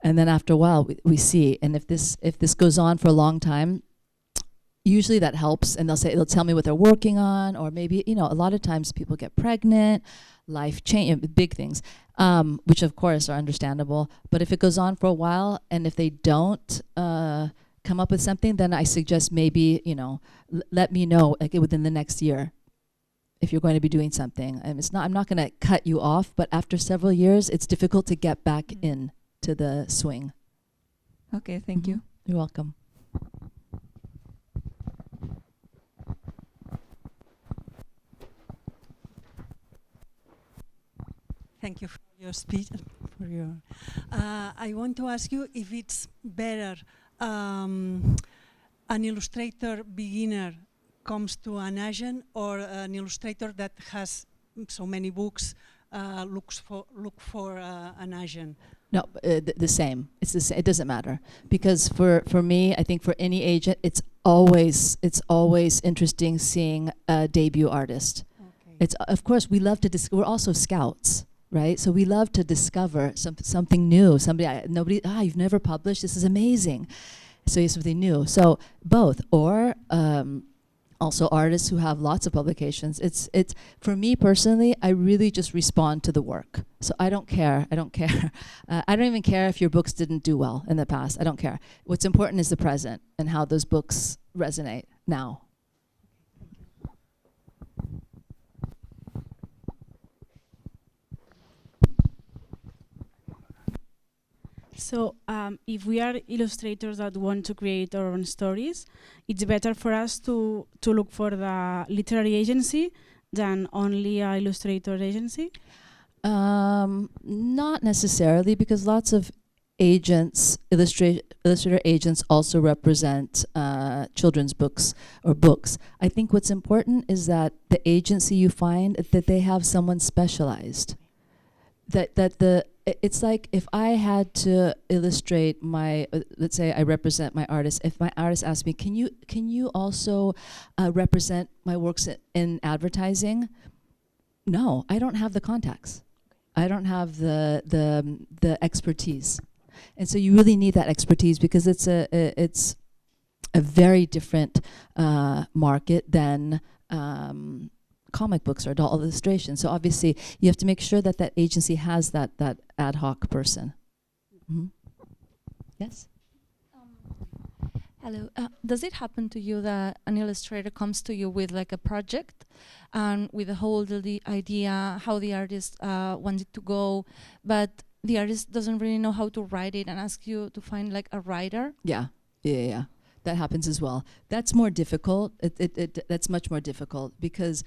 And then after a while, we see. And if this goes on for a long time, usually that helps. And they'll tell me what they're working on, or maybe a lot of times people get pregnant, life change, big things, which of course are understandable. But if it goes on for a while, and if they don't come up with something, then I suggest maybe let me know within the next year if you're going to be doing something. And I'm not going to cut you off, but after several years, it's difficult to get back in to the swing. Okay, thank you. You're welcome. Thank you for your speech. I want to ask you if it's better an illustrator beginner comes to an agent, or an illustrator that has so many books look for an agent. No, the same. It's the same. It doesn't matter, because for me, I think for any agent, it's always interesting seeing a debut artist. Okay. It's of course we love to. We're also scouts, right? So we love to discover something new. You've never published. This is amazing. So you have something new. So both, or also artists who have lots of publications. It's for me personally, I really just respond to the work. So I don't care. I don't even care if your books didn't do well in the past. I don't care. What's important is the present and how those books resonate now. So, if we are illustrators that want to create our own stories, it's better for us to look for the literary agency than only a illustrator agency. Not necessarily, because lots of agents, illustrator agents, also represent children's books or books. I think what's important is that the agency you find, that they have someone specialized. It's like if I had to illustrate my, let's say I represent my artist. If my artist asked me, can you also represent my works in advertising? No, I don't have the contacts. I don't have the expertise, and so you really need that expertise, because it's a very different market than comic books or adult illustration. So obviously, you have to make sure that that agency has that ad hoc person. Mm-hmm. Yes. Hello. Does it happen to you that an illustrator comes to you with like a project and with a whole idea how the artist wants it to go, but the artist doesn't really know how to write it and asks you to find like a writer? Yeah. That happens as well. That's more difficult. That's much more difficult, because,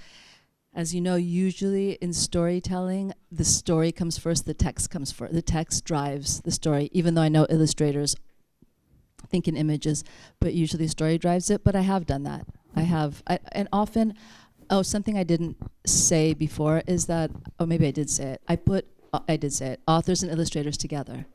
as you know, usually in storytelling, the story comes first, the text comes first. The text drives the story, even though I know illustrators think in images, but usually story drives it. But I have done that. And often, something I didn't say before is that, maybe I did say it. I did say it, authors and illustrators together.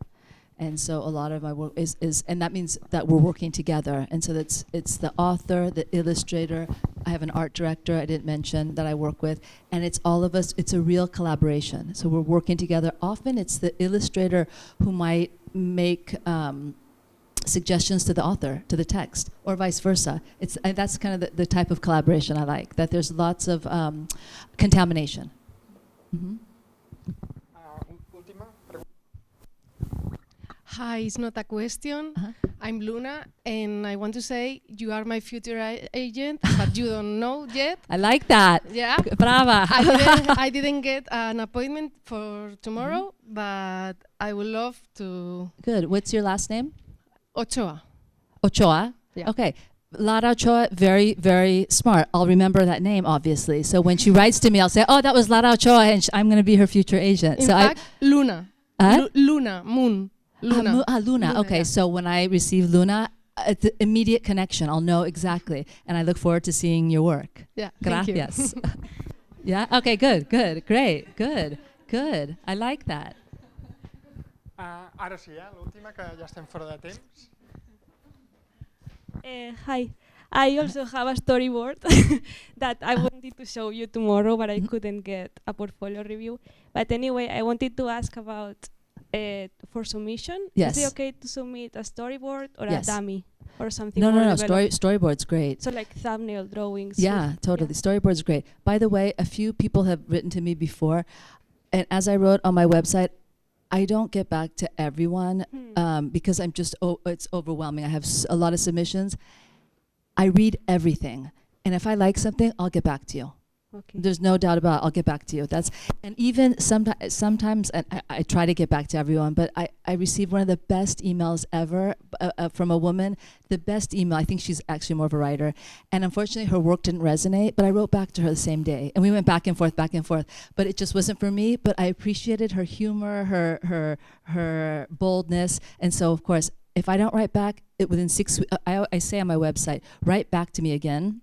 And so a lot of my work is and that means that we're working together. And so it's the author, the illustrator. I have an art director I didn't mention that I work with, and it's all of us. It's a real collaboration. So we're working together. Often it's the illustrator who might make suggestions to the author, to the text, or vice versa. And that's kind of the type of collaboration I like, that there's lots of contamination. Mm-hmm. Hi, it's not a question. I'm Luna, and I want to say you are my future agent, but you don't know yet. I like that. Yeah. Brava. I didn't get an appointment for tomorrow, but I would love to. Good. What's your last name? Ochoa. Ochoa? Yeah. Okay. Lara Ochoa, very, very smart. I'll remember that name, obviously. So when she writes to me, I'll say, oh, that was Lara Ochoa, and I'm going to be her future agent. In fact, Luna. Luna, moon. Luna. Luna. Okay, yeah. So when I receive Luna, it's an immediate connection. I'll know exactly. And I look forward to seeing your work. Yeah, Gracias. Yeah? Okay, good. Great. Good. I like that. Ara sí, l'última, que ja estem fora de temps. Hi. I also have a storyboard that I wanted to show you tomorrow, but I couldn't get a portfolio review. But anyway, I wanted to ask about for submission. Yes. Is it okay to submit a storyboard or Yes. a dummy or something? No. more developed? Storyboard's great. So like thumbnail drawings. Yeah, totally. Storyboard's great. By the way, a few people have written to me before, and as I wrote on my website, I don't get back to everyone because I'm just, it's overwhelming. I have a lot of submissions. I read everything, and if I like something, I'll get back to you. Okay. There's no doubt about it. I'll get back to you. And even sometimes, and I try to get back to everyone, but I received one of the best emails ever from a woman. The best email. I think she's actually more of a writer, and unfortunately, her work didn't resonate. But I wrote back to her the same day, and we went back and forth. But it just wasn't for me. But I appreciated her humor, her boldness, and so of course, if I don't write back, within 6 weeks, I say on my website, write back to me again.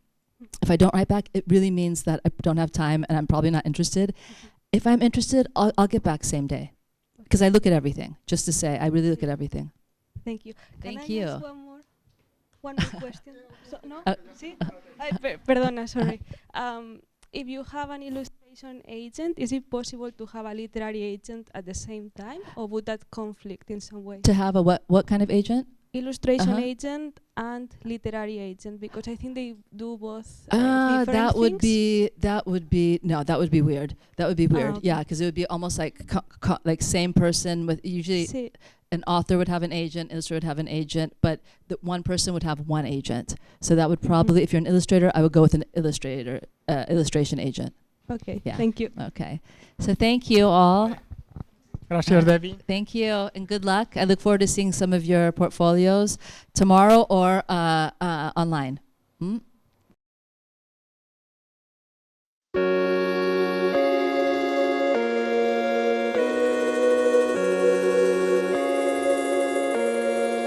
If I don't write back, it really means that I don't have time and I'm probably not interested. If I'm interested, I'll get back same day, because I look at everything. Just to say, I really look at everything. Thank you. Thank Can you. I ask one more question? No? Sí? Perdona, sorry. If you have an illustration agent, is it possible to have a literary agent at the same time, or would that conflict in some way? To have a what kind of agent? Illustration agent and literary agent, because I think they do both That would things. that would be weird. That would be weird. Okay. Yeah, because it would be almost like like same person with usually Sí. an author would have an agent, illustrator would have an agent, but the one person would have one agent. So that would probably, if you're an illustrator, I would go with an illustration agent. Okay, Yeah. thank you. Okay. So thank you all. Gràcies, Debbie. Thank you and good luck. I look forward to seeing some of your portfolios tomorrow or online.